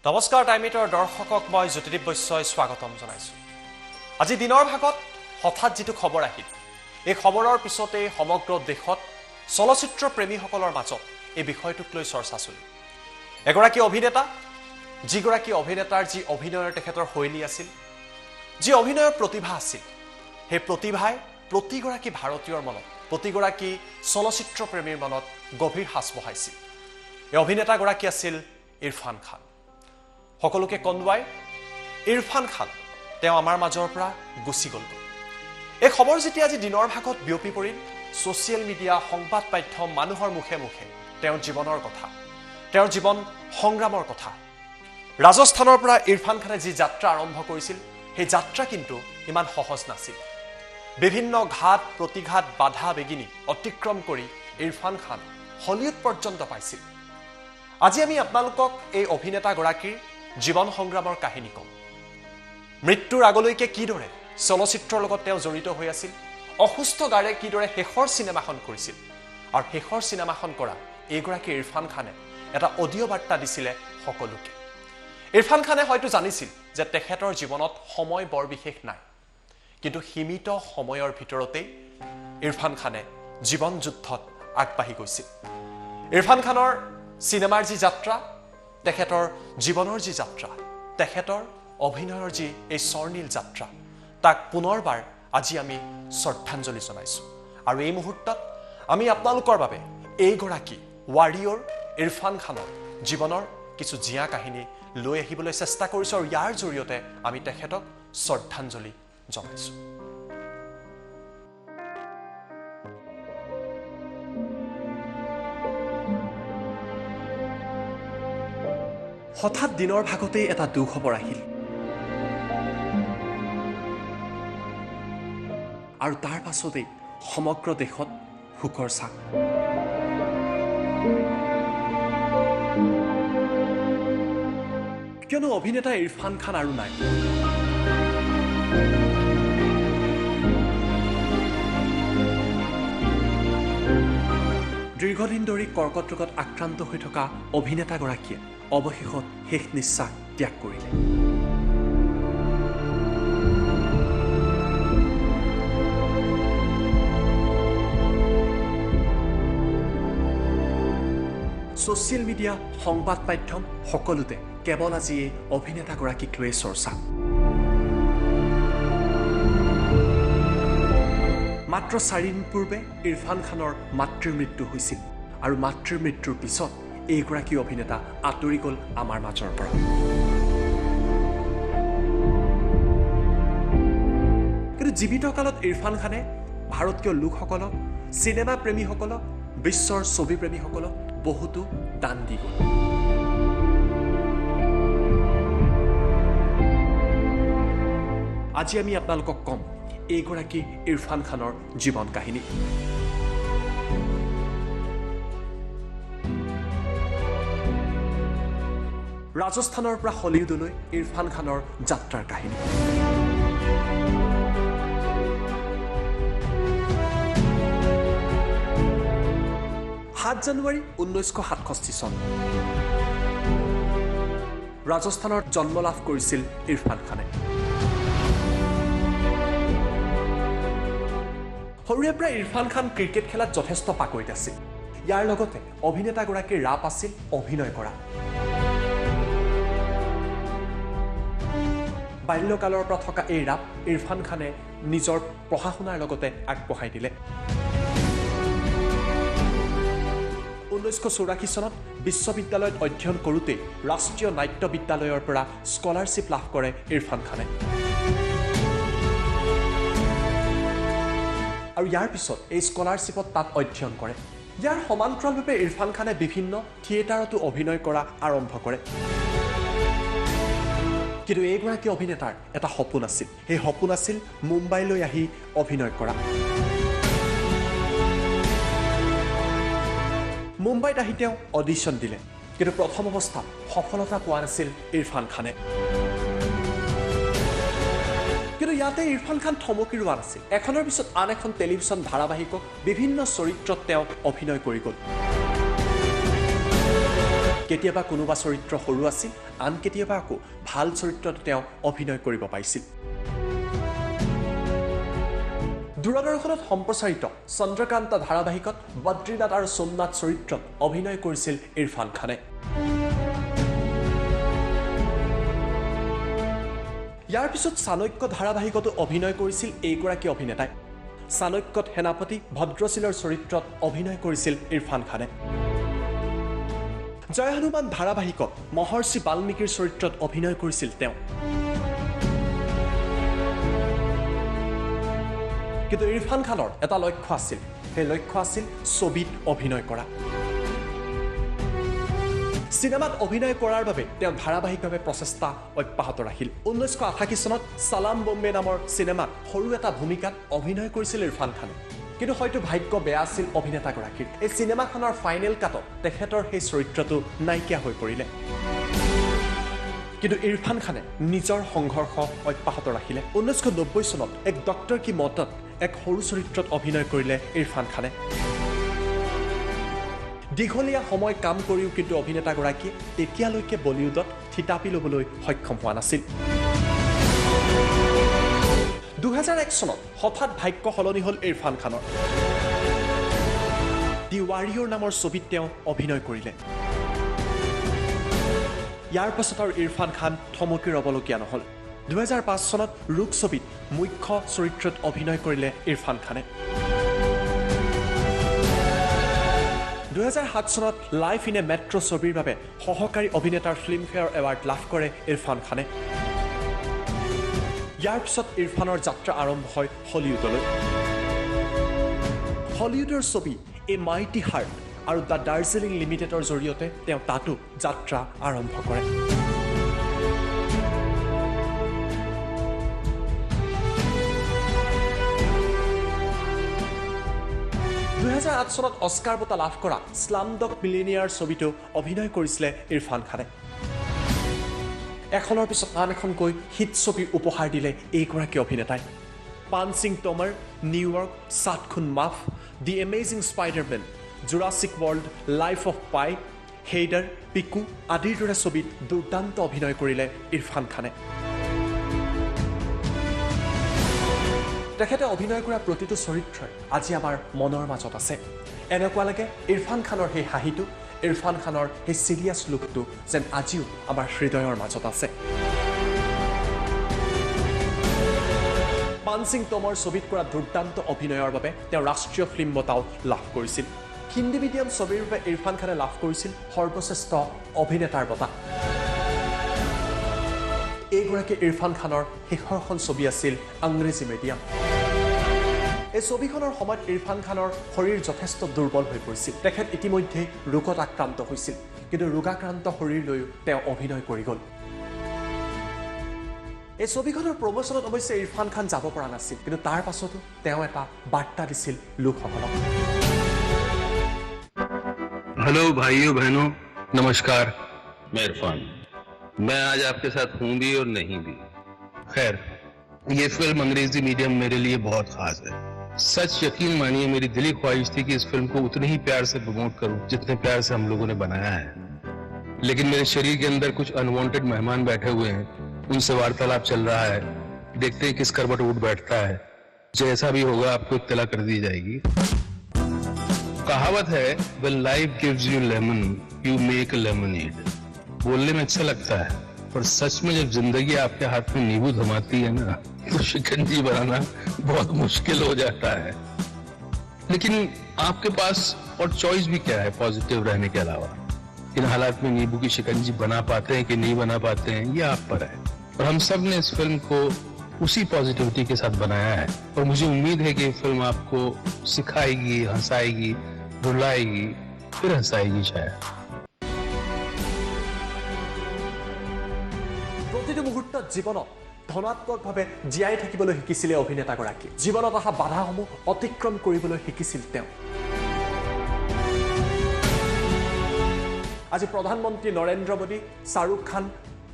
নমস্কাৰ টাইমিটৰ দৰ্শকক মই জ্যোতিদীপ বৈশ্যই স্বাগতম জনাইছো। আজি দিনৰ ভাগত হঠাৎ যেটো খবৰ আহিল, এই খবৰৰ পিছতে সমগ্ৰ দেশত চলচ্চিত্ৰ প্ৰেমীসকলৰ মাজত এই বিষয়টোক লৈ চৰ্চা চলিল। এগৰাকী অভিনেতা, যিগৰাকী অভিনেতাৰ যি অভিনয়ৰ তেখেতৰ শৈলী আছিল, যি অভিনয়ৰ প্ৰতিভা আছিল, সেই প্ৰতিভাই প্ৰতিগৰাকী ভাৰতীয়ৰ মনত, প্ৰতিগৰাকী চলচ্চিত্ৰ প্ৰেমীৰ মনত গভীৰ সাঁচ বহাইছিল। এই অভিনেতাগৰাকী আছিল ইৰফান খান। সকলোকে কন্দুৱাই ইৰফান খান তেওঁ আমাৰ মাজৰ পৰা গুচি গ'ল। এই খবৰ যেতিয়া আজি দিনৰ ভাগত বিয়পি পৰিল, ছ'চিয়েল মিডিয়া, সংবাদ মাধ্যম, মানুহৰ মুখে মুখে তেওঁৰ জীৱনৰ কথা, তেওঁৰ জীৱন সংগ্ৰামৰ কথা, ৰাজস্থানৰ পৰা ইৰফান খানে যি যাত্ৰা আৰম্ভ কৰিছিল, সেই যাত্ৰা কিন্তু ইমান সহজ নাছিল। বিভিন্ন ঘাট প্ৰতিঘাত বাধা বেগিনি অতিক্ৰম কৰি ইৰফান খান হলিউড পৰ্যন্ত পাইছিল। আজি আমি আপোনালোকক এই অভিনেতাগৰাকীৰ জীৱন সংগ্ৰামৰ কাহিনী কম। মৃত্যুৰ আগলৈকে কিদৰে চলচ্চিত্ৰৰ লগত তেওঁ জড়িত হৈ আছিল, অসুস্থ গাৰে কিদৰে শেষৰ চিনেমাখন কৰিছিল, আৰু শেষৰ চিনেমাখন কৰা এইগৰাকী ইৰফান খানে এটা অডিঅ' বাৰ্তা দিছিলে সকলোকে। ইৰফান খানে হয়তো জানিছিল যে তেখেতৰ জীৱনত সময় বৰ বিশেষ নাই, কিন্তু সীমিত সময়ৰ ভিতৰতেই ইৰফান খানে জীৱন যুদ্ধত আগবাঢ়ি গৈছিল। ইৰফান খানৰ চিনেমাৰ যি যাত্ৰা, তেখেতৰ জীৱনৰ যি যাত্ৰা, তেখেতৰ অভিনয়ৰ যি এই স্বৰ্ণীল যাত্ৰা, তাক পুনৰবাৰ আজি আমি শ্ৰদ্ধাঞ্জলি জনাইছোঁ। আৰু এই মুহূৰ্তত আমি আপোনালোকৰ বাবে এইগৰাকী ৱাৰিয়ৰ ইৰফান খানৰ জীৱনৰ কিছু জীয়া কাহিনী লৈ আহিবলৈ চেষ্টা কৰিছোঁ, আৰু ইয়াৰ জৰিয়তে আমি তেখেতক শ্ৰদ্ধাঞ্জলি জনাইছোঁ। হঠাৎ দিনৰ ভাগতেই এটা দুখবৰ আহিল, আৰু তাৰ পাছতেই সমগ্ৰ দেশত শোকৰ ছাঁ। কিয়নো অভিনেতা ইৰফান খান আৰু নাই। দীৰ্ঘদিন ধৰি কৰ্কট ৰোগত আক্ৰান্ত হৈ থকা অভিনেতাগৰাকীয়ে অৱশেষত শেষ নিশ্বাস ত্যাগ কৰিলে। ছ'চিয়েল মিডিয়া, সংবাদ মাধ্যম সকলোতে কেৱল আজি এই অভিনেতাগৰাকীক লৈয়ে চৰ্চা। মাত্ৰ 4 দিন পূৰ্বে ইৰফান খানৰ মাতৃৰ মৃত্যু হৈছিল, আৰু মাতৃৰ মৃত্যুৰ পিছত এইগৰাকী অভিনেতা আঁতৰি গ'ল আমাৰ মাজৰ পৰা। কিন্তু জীৱিত কালত ইৰফান খানে ভাৰতীয় লোকসকলক, চিনেমা প্ৰেমীসকলক, বিশ্বৰ ছবি প্ৰেমীসকলক বহুতো দান দি গ'ল। আজি আমি আপোনালোকক কম এইগৰাকী ইৰফান খানৰ জীৱন কাহিনী। ৰাজস্থানৰ পৰা হলিউডলৈ ইৰফান খানৰ যাত্ৰাৰ কাহিনী। 7 জানুৱাৰী 1967 চন ৰাজস্থানত জন্ম লাভ কৰিছিল ইৰফান খানে। সৰুৰে পৰা ইৰফান খান ক্ৰিকেট খেলাত যথেষ্ট পাকৈত আছিল। ইয়াৰ লগতে অভিনেতাগৰাকীৰ ৰাপ আছিল অভিনয় কৰা। বাল্যকালৰ পৰা থকা এই ৰাপ ইৰফান খানে নিজৰ পঢ়া শুনাৰ লগতে আগবঢ়াই দিলে। 1984 চনত বিশ্ববিদ্যালয়ত অধ্যয়ন কৰোঁতেই ৰাষ্ট্ৰীয় নাট্য বিদ্যালয়ৰ পৰা স্কলাৰশ্বিপ লাভ কৰে ইৰফান খানে। আৰু ইয়াৰ পিছত এই স্কলাৰশ্বিপত তাত অধ্যয়ন কৰে। ইয়াৰ সমান্তৰালভাৱে ইৰফান খানে বিভিন্ন থিয়েটাৰতো অভিনয় কৰা আৰম্ভ কৰে। কিন্তু এইগৰাকী অভিনেতাৰ এটা সপোন আছিল। সেই সপোন আছিল মুম্বাইলৈ আহি অভিনয় কৰা। মুম্বাইত আহি তেওঁ অডিশ্যন দিলে, কিন্তু প্ৰথম অৱস্থাত সফলতা পোৱা নাছিল ইৰফান খানে। কিন্তু ইয়াতে ইৰফান খান থমকি ৰোৱা নাছিল। এখনৰ পিছত আন এখন টেলিভিছন ধাৰাবাহিকক বিভিন্ন চৰিত্ৰত তেওঁ অভিনয় কৰি গ'ল। কেতিয়াবা কোনোবা চৰিত্ৰ সৰু আছিল, আন কেতিয়াবা আকৌ ভাল চৰিত্ৰতো তেওঁ অভিনয় কৰিব পাৰিছিল। দূৰদৰ্শনত সম্প্ৰচাৰিত চন্দ্ৰকান্ত ধাৰাবাহিকত বদ্ৰীনাথ আৰু সোমনাথ চৰিত্ৰত অভিনয় কৰিছিল ইৰফান খানে। ইয়াৰ পিছত চাণক্য ধাৰাবাহিকতো অভিনয় কৰিছিল এইগৰাকী অভিনেতাই। চাণক্যত সেনাপতি ভদ্ৰশীলৰ চৰিত্ৰত অভিনয় কৰিছিল ইৰফান খানে। জয় হনুমান ধাৰাবাহিকত মহৰ্ষি বাল্মীকিৰ চৰিত্ৰত অভিনয় কৰিছিল তেওঁ। কিন্তু ইৰফান খানৰ এটা লক্ষ্য আছিল, সেই লক্ষ্য আছিল ছবিত অভিনয় কৰা। চিনেমাত অভিনয় কৰাৰ বাবে তেওঁ ধাৰাবাহিকভাৱে প্ৰচেষ্টা অব্যাহত ৰাখিল। 1988 চনত চালাম বম্বে নামৰ চিনেমাত সৰু এটা ভূমিকাত অভিনয় কৰিছিল ইৰফান খানে। কিন্তু হয়তো ভাগ্য বেয়া আছিল অভিনেতাগৰাকীৰ। এই চিনেমাখনৰ ফাইনেল কাটত তেখেতৰ সেই চৰিত্ৰটো নাইকিয়া হৈ পৰিলে। কিন্তু ইৰফান খানে নিজৰ সংঘৰ্ষ অব্যাহত ৰাখিলে। 1990 চনত এক ডক্টৰ কি মতত এক সৰু চৰিত্ৰত অভিনয় কৰিলে ইৰফান খানে। দীঘলীয়া সময় কাম কৰিও কিন্তু অভিনেতাগৰাকীয়ে তেতিয়ালৈকে বলিউডত থিতাপি ল'বলৈ সক্ষম হোৱা নাছিল। 2001 চনত হঠাৎ ভাগ্য সলনি হ'ল ইৰফান খানৰ। দি ৱাৰিয়ৰ নামৰ ছবিত তেওঁ অভিনয় কৰিলে। ইয়াৰ পাছত আৰু ইৰফান খান থমকি ৰ'বলগীয়া নহ'ল। 2005 চনত ৰুক ছবিত মুখ্য চৰিত্ৰত অভিনয় কৰিলে ইৰফান খানে। 2007 চনত লাইফ ইন এ মেট্ৰ' ছবিৰ বাবে সহকাৰী অভিনেতাৰ ফিল্মফেয়াৰ এৱাৰ্ড লাভ কৰে ইৰফান খানে। ইয়াৰ পিছত ইৰফানৰ যাত্ৰা আৰম্ভ হয় হলিউডলৈ। হলিউডৰ ছবি এ মাইটি হাৰ্ট আৰু দ্য দাৰ্জিলিং লিমিটেডৰ জৰিয়তে তেওঁ তাতো যাত্ৰা আৰম্ভ কৰে। 2008 চনত অস্কাৰ বঁটা লাভ কৰা স্লামডগ মিলিনিয়াৰ ছবিটো অভিনয় কৰিছিলে ইৰফান খানে। এখনৰ পিছত আন এখনকৈ হিট ছবি উপহাৰ দিলে এইগৰাকী অভিনেতাই। Punching টমাৰ, New York, Saat Khoon Maaf, the amazing Spiderman, Jurassic World, life of Pi, Haider, Piku আদিৰ দৰে ছবিত দুৰ্দান্ত অভিনয় কৰিলে ইৰফান খানে। তেখেতে অভিনয় কৰা প্ৰতিটো চৰিত্ৰই আজি আমাৰ মনৰ মাজত আছে। এনেকুৱা লাগে ইৰফান খানৰ সেই হাঁহিটো, ইৰফান খানৰ সেই চিৰিয়াছ লুকটো যেন আজিও আমাৰ হৃদয়ৰ মাজত আছে। পাঞ্চিং টমৰ ছবিত কৰা দুৰ্দান্ত অভিনয়ৰ বাবে তেওঁ ৰাষ্ট্ৰীয় ফিল্ম বঁটাও লাভ কৰিছিল। হিন্দী মিডিয়াম ছবিৰ বাবে ইৰফান খানে লাভ কৰিছিল সৰ্বশ্ৰেষ্ঠ অভিনেতাৰ বঁটা। এইগৰাকী ইৰফান খানৰ শেষৰখন ছবি আছিল আংগ্ৰেজী মিডিয়াম। এই ছবিখনৰ সময়ত ইৰফান খানৰ শৰীৰ যথেষ্ট দুৰ্বল হৈ পৰিছিল। তেখেত ইতিমধ্যে ৰোগত আক্ৰান্ত হৈছিল, কিন্তু ৰোগাক্ৰান্ত শৰীৰ লৈও তেওঁ অভিনয় কৰি গ'ল। এই ছবিখনৰ প্ৰমোচনত অৱশ্যে ইৰফান খান যাব পৰা নাছিল, কিন্তু তাৰ পাছতো তেওঁ এটা বাৰ্তা দিছিল লোকসকলক। हेलो भाइयों बहनों, नमस्कार। मैं इरफान। मैं आज आपके साथ हूं भी और नहीं भी। खैर, ये फिल्म अंग्रेजी मीडियम मेरे लिए बहुत खास है। सच यकीन मानिए, मेरी दिली ख्वाहिश थी कि इस फिल्म को उतने ही प्यार से प्रमोट करूं जितने प्यार से हम लोगों ने बनाया है। लेकिन मेरे शरीर के अंदर कुछ अनवांटेड मेहमान बैठे हुए हैं, उनसे वार्तालाप चल रहा है। देखते हैं किस करवट उठ बैठता है। जैसा भी होगा आपको इत्तला कर दी जाएगी। कहावत है, when life gives you lemon, you make a lemonade। बोलने में अच्छा लगता है, पर सच में जब जिंदगी आपके हाथ में नींबू थमाती है ना, तो शिकंजी बनाना बहुत मुश्किल हो जाता है। लेकिन आपके पास और चॉइस भी क्या है पॉजिटिव रहने के अलावा। इन हालात में नींबू की शिकंजी बना पाते हैं कि नहीं बना पाते हैं, ये आप पर है। और हम सब ने इस फिल्म को उसी पॉजिटिविटी के साथ बनाया है, और मुझे उम्मीद है कि ये फिल्म आपको सिखाएगी, हंसाएगी, रुलाएगी, फिर हंसाएगी शायद। প্ৰতিটো মুহূৰ্তত জীৱনত ধনাত্মকভাৱে জীয়াই থাকিবলৈ শিকিছিলে অভিনেতাগৰাকী। জীৱনত অহা বাধাসমূহ অতিক্ৰম কৰিবলৈ শিকিছিল তেওঁ। আজি প্ৰধানমন্ত্ৰী নৰেন্দ্ৰ মোদী, শ্বাহৰুখ খান,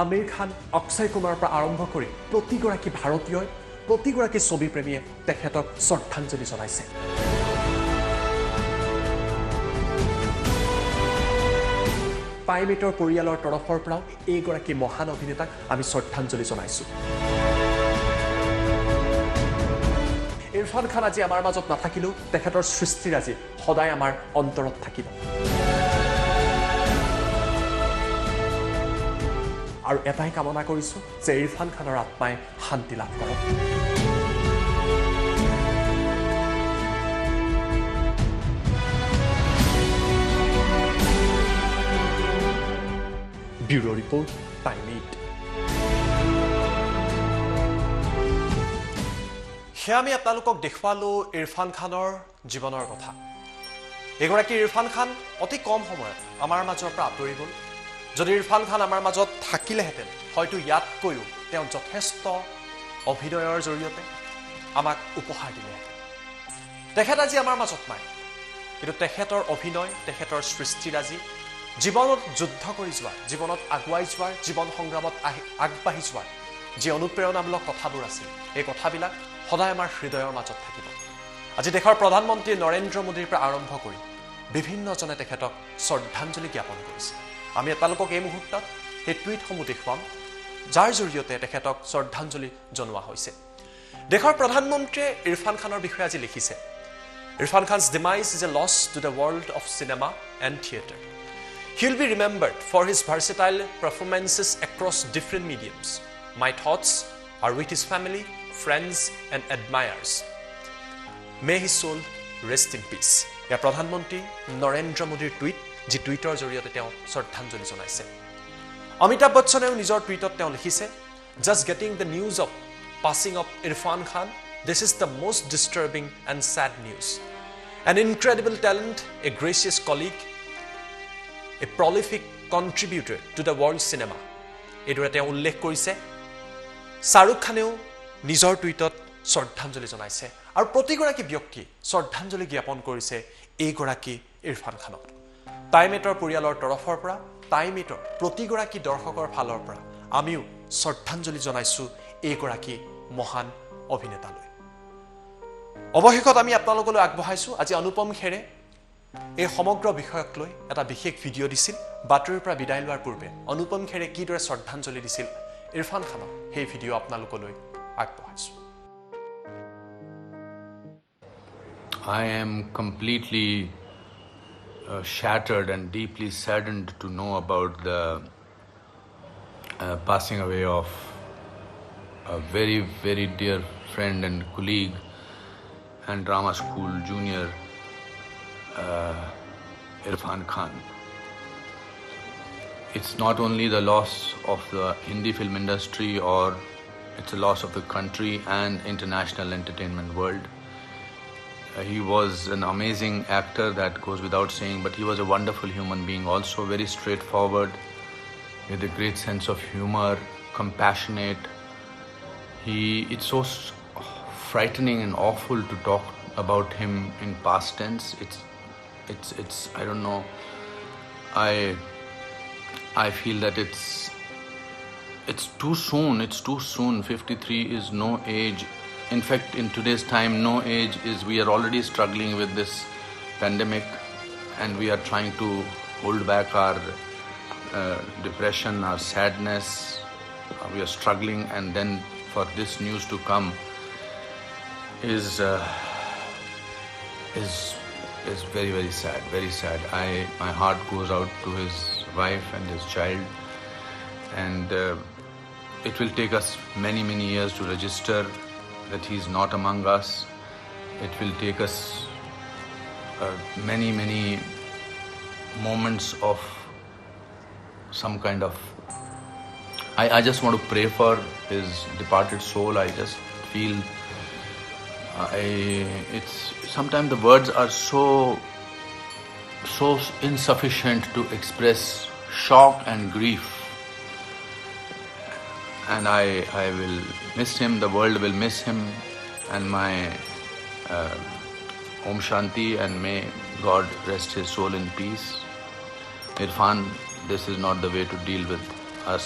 আমিৰ খান, অক্ষয় কুমাৰৰ পৰা আৰম্ভ কৰি প্ৰতিগৰাকী ভাৰতীয়ই, প্ৰতিগৰাকী ছবিপ্ৰেমীয়ে তেখেতক শ্ৰদ্ধাঞ্জলি জনাইছে। পাইমেটৰ পৰিয়ালৰ তৰফৰ পৰাও এইগৰাকী মহান অভিনেতাক আমি শ্ৰদ্ধাঞ্জলি জনাইছোঁ। ইৰফান খান আজি আমাৰ মাজত নাথাকিলেও তেখেতৰ সৃষ্টিৰাজি সদায় আমাৰ অন্তৰত থাকিব। আৰু এটাই কামনা কৰিছোঁ যে ইৰফান খানৰ আত্মাই শান্তি লাভ কৰক। Bureau report, time 8। সেয়া আমি আপোনালোকক দেখুৱালোঁ ইৰফান খানৰ জীৱনৰ কথা। এগৰাকী ইৰফান খান অতি কম সময়ত আমাৰ মাজৰ পৰা আঁতৰি গ'ল। যদি ইৰফান খান আমাৰ মাজত থাকিলেহেঁতেন হয়তো ইয়াতকৈও তেওঁ যথেষ্ট অভিনয়ৰ জৰিয়তে আমাক উপহাৰ দিলেহেঁতেন। তেখেত আজি আমাৰ মাজত নাই, কিন্তু তেখেতৰ অভিনয়, তেখেতৰ সৃষ্টিৰাজি, জীৱনত যুদ্ধ কৰি যোৱাৰ, জীৱনত আগুৱাই যোৱাৰ, জীৱন সংগ্ৰামত আগবাঢ়ি যোৱাৰ যি অনুপ্ৰেৰণামূলক কথাবোৰ আছিল, এই কথাবিলাক সদায় আমাৰ হৃদয়ৰ মাজত থাকিব। আজি দেশৰ প্ৰধানমন্ত্ৰী নৰেন্দ্ৰ মোদীৰ পৰা আৰম্ভ কৰি বিভিন্নজনে তেখেতক শ্ৰদ্ধাঞ্জলি জ্ঞাপন কৰিছে। আমি আপোনালোকক এই মুহূৰ্তত সেই টুইটসমূহ দেখুৱাম, যাৰ জৰিয়তে তেখেতক শ্ৰদ্ধাঞ্জলি জনোৱা হৈছে। দেশৰ প্ৰধানমন্ত্ৰীয়ে ইৰফান খানৰ বিষয়ে আজি লিখিছে, Irfan খান's demise is a loss to the world of cinema and theatre. He'll be remembered for his versatile performances across different mediums. My thoughts are with his family, friends and admirers. May his soul rest in peace. এয়া প্ৰধানমন্ত্ৰী নৰেন্দ্ৰ মোদীৰ tweet, যি টুইটৰ জৰিয়তে তেওঁ শ্ৰদ্ধাঞ্জলি জনাইছে। অমিতাভ বচ্চনেও নিজৰ টুইটত তেওঁ লিখিছে, Just getting the news of passing of Irfan Khan, this is the most disturbing and sad news. An incredible talent, a gracious colleague, a prolific contributor to the world cinema. এইদৰে তেওঁ উল্লেখ কৰিছে। শ্বাহৰুখ খানেও নিজৰ টুইটত শ্ৰদ্ধাঞ্জলি জনাইছে আৰু প্ৰতিগৰাকী ব্যক্তি শ্ৰদ্ধাঞ্জলি জ্ঞাপন কৰিছে এইগৰাকী ইৰফান খানক। টাইমেটৰ পৰিয়ালৰ তৰফৰ পৰা, টাইমেটৰ প্ৰতিগৰাকী দৰ্শকৰ ফালৰ পৰা আমিও শ্ৰদ্ধাঞ্জলি জনাইছোঁ এইগৰাকী মহান অভিনেতালৈ। অৱশেষত আমি আপোনালোকলৈ আগবঢ়াইছোঁ আজি অনুপম খেৰে এই সমগ্ৰ বিষয়ক লৈ এটা বিশেষ ভিডিঅ' দিছিল। বাতৰিৰ পৰা বিদায় লোৱাৰ পূৰ্বে অনুপম খেৰে কিদৰে শ্ৰদ্ধাঞ্জলি দিছিল ইৰফান খানক, সেই ভিডিঅ' আপোনালোকলৈ আগবঢ়াইছোঁ। I am completely shattered and deeply saddened to know about the passing away of a very, very dear friend and colleague and drama school junior, Irfan Khan. It's not only the loss of the Hindi film industry, or it's a loss of the country and international entertainment world. He was an amazing actor, that goes without saying, but he was a wonderful human being also, very straightforward, with a great sense of humor, compassionate. It's so frightening and awful to talk about him in past tense. It's I don't know. I feel that it's too soon. It's too soon. 53 is no age. In fact, in today's time, no age is. We are already struggling with this pandemic, and we are trying to hold back our depression, our sadness. We are struggling, and then for this news to come is very, very sad. Very sad. My heart goes out to his wife and his child, and it will take us many, many years to register that he's not among us. It will take us many, many moments of some kind of. I just want to pray for his departed soul. I just feel it's sometimes the words are so insufficient to express shock and grief. And I will miss him, the world will miss him, and my Om Shanti, and may God rest his soul in peace. Irfan, this is not the way to deal with us.